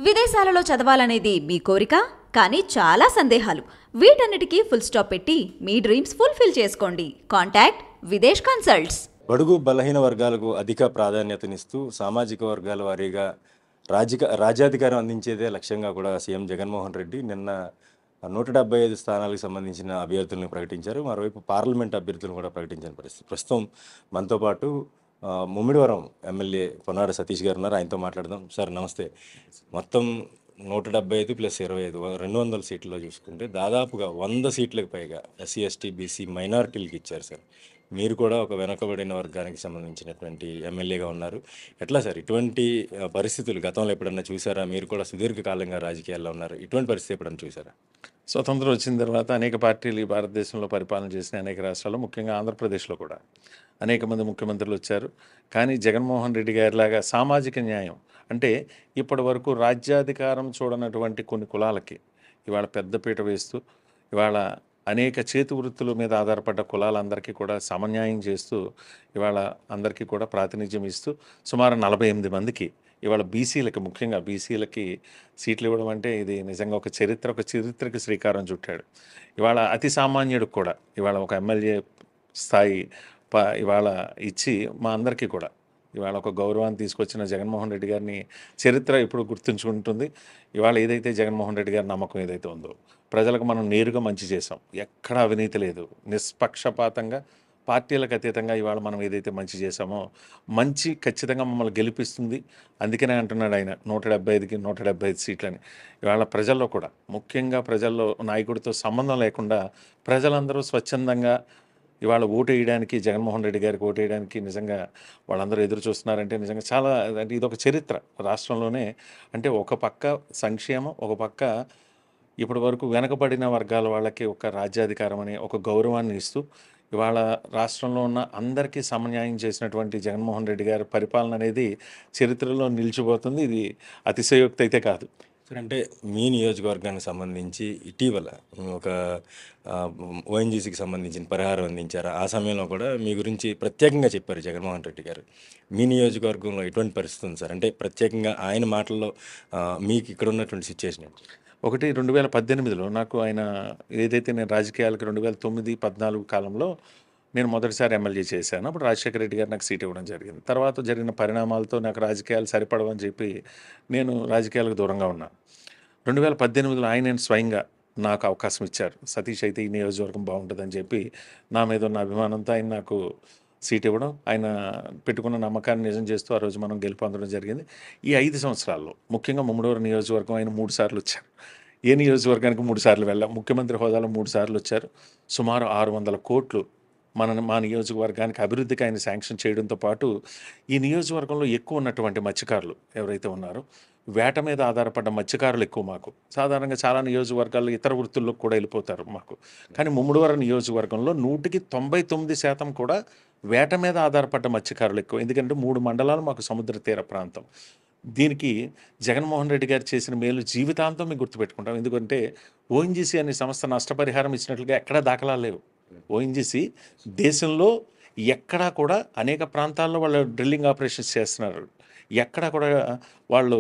విదేశాలలో చదవాలనేది మీ కోరిక, కానీ చాలా సందేహాలు. వీటన్నిటికీ ఫుల్ స్టాప్ పెట్టి మీ డ్రీమ్స్ ఫుల్ఫిల్ చేసుకోండి. Contact Videsh consults. బడుగు బలహీన వర్గాలకు అధిక ప్రాధాన్యతనిస్తూ సామాజిక వర్గాల వారీగా రాజ్యాధికారం అందించేదే లక్ష్యంగా కూడా సీఎం జగన్మోహన్ రెడ్డి నిన్న 175 స్థానాలకు సంబంధించిన అభ్యర్థులను ప్రకటించారు. మరోవైపు పార్లమెంట్ అభ్యర్థులను కూడా ప్రకటించిన పరిస్థితి. ప్రస్తుతం మనతో పాటు ముమ్మిడివరం ఎమ్మెల్యే పొన్నాడ సతీష్ గారు ఉన్నారు. ఆయనతో మాట్లాడదాం. సార్ నమస్తే. మొత్తం 175 ప్లస్ 25 200 సీట్లలో చూసుకుంటే దాదాపుగా 100 సీట్లకు పైగా ఎస్సీ ఎస్టీ బీసీ మైనారిటీలకు ఇచ్చారు సార్. మీరు కూడా ఒక వెనుకబడిన వర్గానికి సంబంధించినటువంటి ఎమ్మెల్యేగా ఉన్నారు. ఎట్లా సార్ ఇటువంటి పరిస్థితులు గతంలో ఎప్పుడన్నా చూసారా? మీరు కూడా సుదీర్ఘకాలంగా రాజకీయాల్లో ఉన్నారు. ఇటువంటి పరిస్థితి ఎప్పుడన్నా చూసారా? స్వతంత్రం వచ్చిన తర్వాత అనేక పార్టీలు ఈ భారతదేశంలో పరిపాలన చేసిన అనేక రాష్ట్రాల్లో, ముఖ్యంగా ఆంధ్రప్రదేశ్లో కూడా అనేక మంది ముఖ్యమంత్రులు వచ్చారు. కానీ జగన్మోహన్ రెడ్డి గారిలాగా సామాజిక న్యాయం అంటే ఇప్పటి వరకు రాజ్యాధికారం చూడనటువంటి కొన్ని కులాలకి ఇవాళ పెద్దపీట వేస్తూ, ఇవాళ అనేక చేతి వృత్తుల మీద ఆధారపడ్డ కులాలందరికీ కూడా సమన్యాయం చేస్తూ, ఇవాళ అందరికీ కూడా ప్రాతినిధ్యం ఇస్తూ సుమారు 48 మందికి ఇవాళ బీసీలకి, ముఖ్యంగా బీసీలకి సీట్లు ఇవ్వడం అంటే ఇది నిజంగా ఒక చరిత్రకి శ్రీకారం చుట్టాడు. ఇవాళ అతి సామాన్యుడికి కూడా ఇవాళ ఒక ఎమ్మెల్యే స్థాయి ఇవాళ ఇచ్చి మా అందరికీ కూడా ఇవాళ ఒక గౌరవాన్ని తీసుకొచ్చిన జగన్మోహన్ రెడ్డి గారిని చరిత్ర ఇప్పుడు గుర్తుంచుకుంటుంది. ఇవాళ ఏదైతే జగన్మోహన్ రెడ్డి గారి నమ్మకం ఏదైతే ఉందో, ప్రజలకు మనం నేరుగా మంచి చేసాం, ఎక్కడా అవినీతి లేదు, నిష్పక్షపాతంగా పార్టీలకు అతీతంగా ఇవాళ మనం ఏదైతే మంచి చేసామో మంచి ఖచ్చితంగా మమ్మల్ని గెలిపిస్తుంది. అందుకనే అంటున్నాడు ఆయన 175కి 175 సీట్లని. ఇవాళ ప్రజల్లో కూడా, ముఖ్యంగా ప్రజల్లో నాయకుడితో సంబంధం లేకుండా ప్రజలందరూ స్వచ్ఛందంగా ఇవాళ ఓటు వేయడానికి, జగన్మోహన్ రెడ్డి గారికి ఓటు వేయడానికి నిజంగా వాళ్ళందరూ ఎదురు చూస్తున్నారంటే నిజంగా చాలా, అంటే ఇది ఒక చరిత్ర రాష్ట్రంలోనే. అంటే ఒక పక్క సంక్షేమం, ఒక పక్క ఇప్పటి వరకు వెనకబడిన వర్గాల వాళ్ళకి ఒక రాజ్యాధికారం అనే ఒక గౌరవాన్ని ఇస్తూ ఇవాళ రాష్ట్రంలో ఉన్న అందరికీ సమన్యాయం చేసినటువంటి జగన్మోహన్ రెడ్డి గారి పరిపాలన అనేది చరిత్రలో నిలిచిపోతుంది. ఇది అతిశయోక్తి అయితే కాదు సార్. అంటే మీ నియోజకవర్గానికి సంబంధించి ఇటీవల ఒక ఓఎన్జీసీకి సంబంధించిన పరిహారం అందించారు. ఆ సమయంలో కూడా మీ గురించి ప్రత్యేకంగా చెప్పారు జగన్మోహన్ రెడ్డి గారు. మీ నియోజకవర్గంలో ఎటువంటి పరిస్థితి ఉంది సార్? అంటే ప్రత్యేకంగా ఆయన మాటల్లో మీకు ఇక్కడ ఉన్నటువంటి సిచ్యువేషన్ ఏంటి? 2018లో నాకు ఆయన ఏదైతే నేను రాజకీయాలకు 2009-14 కాలంలో నేను మొదటిసారి ఎమ్మెల్యే చేశాను. అప్పుడు రాజశేఖర రెడ్డి గారు నాకు సీట్ ఇవ్వడం జరిగింది. తర్వాత జరిగిన పరిణామాలతో నాకు రాజకీయాలు సరిపడవని చెప్పి నేను రాజకీయాలకు దూరంగా ఉన్నాను. 2018లో ఆయన స్వయంగా నాకు అవకాశం ఇచ్చారు. సతీష్ అయితే ఈ నియోజకవర్గం బాగుంటుందని చెప్పి నా మీద ఉన్న అభిమానంతో ఆయన నాకు సీట్ ఇవ్వడం, ఆయన పెట్టుకున్న నమ్మకాన్ని నిజం చేస్తూ ఆ రోజు మనం గెలుపొందడం జరిగింది. ఈ 5 సంవత్సరాల్లో ముఖ్యంగా ముమ్మడివరం నియోజకవర్గం ఆయన 3 సార్లు వచ్చారు. ఏ నియోజకవర్గానికి 3 సార్లు వెళ్ళాం. ముఖ్యమంత్రి హోదాలో 3 సార్లు వచ్చారు. సుమారు 600 కోట్లు మా నియోజకవర్గానికి అభివృద్ధికి ఆయన శాంక్షన్ చేయడంతో పాటు ఈ నియోజకవర్గంలో ఎక్కువ ఉన్నటువంటి మత్స్యకారులు ఎవరైతే ఉన్నారో, వేట మీద ఆధారపడ్డ మత్స్యకారులు ఎక్కువ మాకు. సాధారణంగా చాలా నియోజకవర్గాల్లో ఇతర వృత్తుల్లోకి కూడా వెళ్ళిపోతారు మాకు. కానీ ముమ్మడివరం నియోజకవర్గంలో 99% కూడా వేట మీద ఆధారపడ్డ మత్స్యకారులు ఎక్కువ. ఎందుకంటే 3 మండలాలు మాకు సముద్ర తీర ప్రాంతం. దీనికి జగన్మోహన్ రెడ్డి గారు చేసిన మేలు జీవితాంతం మేము గుర్తుపెట్టుకుంటాం. ఎందుకంటే ఓఎన్జీసీ అనే సంస్థ నష్టపరిహారం ఇచ్చినట్లుగా ఎక్కడా దాఖలాలు లేవు. ఓఎన్జీసీ దేశంలో ఎక్కడా కూడా అనేక ప్రాంతాల్లో వాళ్ళు డ్రిల్లింగ్ ఆపరేషన్స్ చేస్తున్నారు. ఎక్కడా కూడా వాళ్ళు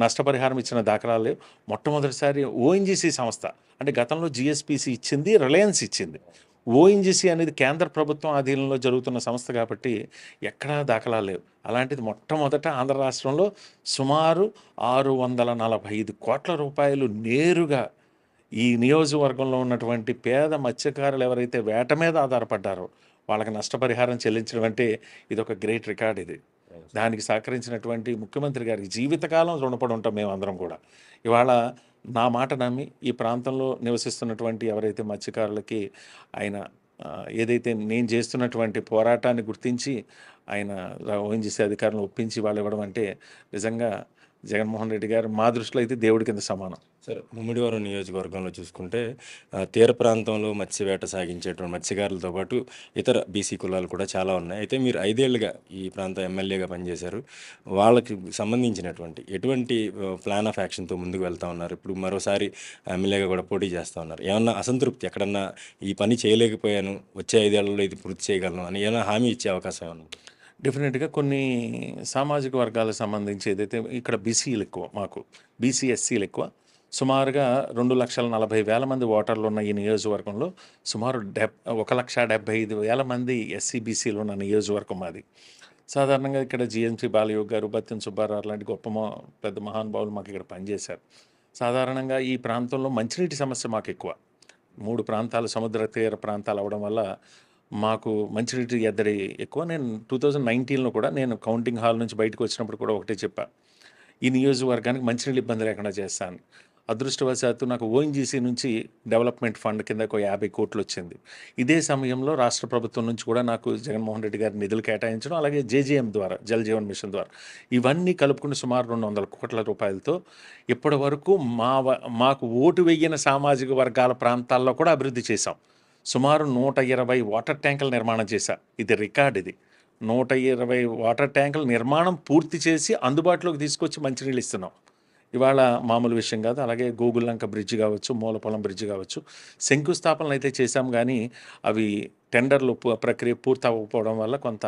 నష్టపరిహారం ఇచ్చిన దాఖలాలు లేవు. మొట్టమొదటిసారి ఓఎన్జీసీ సంస్థ, అంటే గతంలో జిఎస్పిసి ఇచ్చింది, రిలయన్స్ ఇచ్చింది. ఓఎన్జీసీ అనేది కేంద్ర ప్రభుత్వం ఆధీనంలో జరుగుతున్న సంస్థ కాబట్టి ఎక్కడా దాఖలాలు లేవు. అలాంటిది మొట్టమొదట ఆంధ్ర రాష్ట్రంలో సుమారు 645 కోట్ల రూపాయలు నేరుగా ఈ నియోజకవర్గంలో ఉన్నటువంటి పేద మత్స్యకారులు ఎవరైతే వేట మీద ఆధారపడ్డారో వాళ్ళకి నష్టపరిహారం చెల్లించడం అంటే ఇది ఒక గ్రేట్ రికార్డ్. ఇది దానికి సహకరించినటువంటి ముఖ్యమంత్రి గారికి జీవితకాలం రుణపడి ఉంటాం మేమందరం కూడా. ఇవాళ నా మాట నమ్మి ఈ ప్రాంతంలో నివసిస్తున్నటువంటి ఎవరైతే మత్స్యకారులకి ఆయన ఏదైతే నేను చేస్తున్నటువంటి పోరాటాన్ని గుర్తించి ఆయన ఓఎన్జీసీ అధికారులను ఒప్పించి వాళ్ళు ఇవ్వడం అంటే నిజంగా జగన్మోహన్ రెడ్డి గారు మా దృష్టిలో అయితే దేవుడి కింద సమానం. సార్, ముమ్మిడివరం నియోజకవర్గంలో చూసుకుంటే తీర ప్రాంతంలో మత్స్యవేట సాగించేటువంటి మత్స్యకారులతో పాటు ఇతర బీసీ కులాలు కూడా చాలా ఉన్నాయి. అయితే మీరు 5 ఏళ్ళుగా ఈ ప్రాంత ఎమ్మెల్యేగా పనిచేశారు. వాళ్ళకి సంబంధించినటువంటి ఎటువంటి ప్లాన్ ఆఫ్ యాక్షన్తో ముందుకు వెళ్తూ ఉన్నారు? ఇప్పుడు మరోసారి ఎమ్మెల్యేగా కూడా పోటీ చేస్తూ ఉన్నారు. ఏమన్నా అసంతృప్తి, ఎక్కడన్నా ఈ పని చేయలేకపోయాను, వచ్చే 5 ఏళ్లలో ఇది పూర్తి చేయగలను అని ఏమైనా హామీ ఇచ్చే అవకాశం ఏమన్నా? డెఫినెట్‌గా కొన్ని సామాజిక వర్గాలకు సంబంధించి ఏదైతే ఇక్కడ బీసీలు ఎక్కువ మాకు. బీసీ, ఎస్సీలు ఎక్కువ. సుమారుగా 2,40,000 మంది ఓటర్లు ఉన్న ఈ నియోజకవర్గంలో సుమారు 1,75,000 మంది ఎస్సీ, బీసీలు ఉన్న నియోజకవర్గం మాది. సాధారణంగా ఇక్కడ జీఎంసీ బాలయోగి గారు, బత్తిన సుబ్బారావు లాంటి గొప్ప పెద్ద మహానుభావులు మాకు ఇక్కడ పనిచేశారు. సాధారణంగా ఈ ప్రాంతంలో మంచినీటి సమస్య మాకు ఎక్కువ. 3 ప్రాంతాలు సముద్ర తీర ప్రాంతాలు అవ్వడం వల్ల మాకు మంచినీటి ఎద్దడి ఎక్కువ. నేను 2019లో కూడా నేను కౌంటింగ్ హాల్ నుంచి బయటకు వచ్చినప్పుడు కూడా ఒకటే చెప్పా, ఈ నియోజకవర్గానికి మంచినీళ్ళు ఇబ్బంది లేకుండా చేస్తాను. అదృష్టవశాత్తు నాకు ఓఎన్జీసీ నుంచి డెవలప్మెంట్ ఫండ్ కింద ఒక 50 కోట్లు వచ్చింది. ఇదే సమయంలో రాష్ట్ర ప్రభుత్వం నుంచి కూడా నాకు జగన్మోహన్ రెడ్డి గారి నిధులు కేటాయించడం, అలాగే జేజేఎం ద్వారా, జల్ జీవన్ మిషన్ ద్వారా ఇవన్నీ కలుపుకుని సుమారు 200 కోట్ల రూపాయలతో ఇప్పటి వరకు మాకు ఓటు వేయని సామాజిక వర్గాల ప్రాంతాల్లో కూడా అభివృద్ధి చేశాం. సుమారు 120 వాటర్ ట్యాంకుల నిర్మాణం చేశా. ఇది రికార్డ్. ఇది 120 వాటర్ ట్యాంకుల నిర్మాణం పూర్తి చేసి అందుబాటులోకి తీసుకొచ్చి మంచినీళ్ళు ఇస్తున్నాం. ఇవాళ మామూలు విషయం కాదు. అలాగే గోగుల్లంక బ్రిడ్జ్ కావచ్చు, మూలపొలం బ్రిడ్జ్ కావచ్చు, శంకుస్థాపనలు అయితే చేశాం, కానీ అవి టెండర్లు ప్రక్రియ పూర్తి అవ్వకపోవడం వల్ల కొంత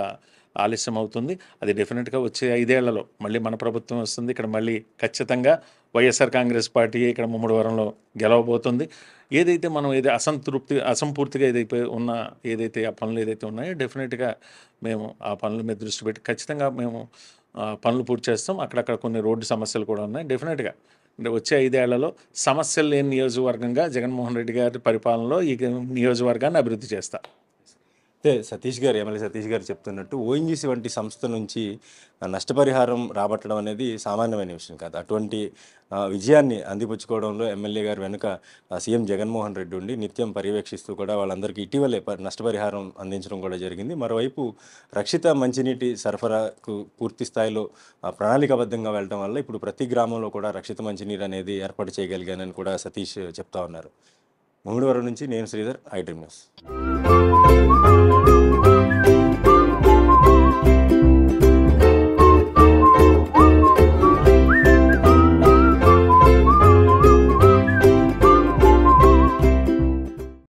ఆలస్యం అవుతుంది. అది డెఫినెట్గా వచ్చే 5 ఏళ్లలో మళ్ళీ మన ప్రభుత్వం వస్తుంది. ఇక్కడ మళ్ళీ ఖచ్చితంగా వైఎస్ఆర్ కాంగ్రెస్ పార్టీ ఇక్కడ ముమ్మడివరంలో గెలవబోతుంది. ఏదైతే మనం అసంపూర్తిగా ఏదైతే ఆ పనులు ఏదైతే ఉన్నాయో డెఫినెట్గా మేము ఆ పనుల మీద దృష్టి పెట్టి ఖచ్చితంగా మేము పనులు పూర్తి చేస్తాం. అక్కడక్కడ కొన్ని రోడ్డు సమస్యలు కూడా ఉన్నాయి. డెఫినెట్గా వచ్చే 5 ఏళ్లలో సమస్యలు లేని నియోజకవర్గంగా జగన్మోహన్ రెడ్డి గారి పరిపాలనలో ఈ నియోజకవర్గాన్ని అభివృద్ధి చేస్తా. అయితే ఎమ్మెల్యే సతీష్ గారు చెప్తున్నట్టు ఓఎన్జీసీ వంటి సంస్థ నుంచి నష్టపరిహారం రాబట్టడం అనేది సామాన్యమైన విషయం కాదు. అటువంటి విజయాన్ని అందిపుచ్చుకోవడంలో ఎమ్మెల్యే గారు వెనుక సీఎం జగన్మోహన్ రెడ్డి ఉండి నిత్యం పర్యవేక్షిస్తూ కూడా వాళ్ళందరికీ ఇటీవలే నష్టపరిహారం అందించడం కూడా జరిగింది. మరోవైపు రక్షిత మంచినీటి సరఫరాకు పూర్తి స్థాయిలో ప్రణాళికాబద్ధంగా వెళ్ళడం వల్ల ఇప్పుడు ప్రతి గ్రామంలో కూడా రక్షిత మంచినీరు అనేది ఏర్పాటు చేయగలిగానని కూడా సతీష్ చెప్తా ఉన్నారు. ముమ్మిడివరం నుంచి నేను శ్రీధర్, ఐ డ్రీమ్ న్యూస్.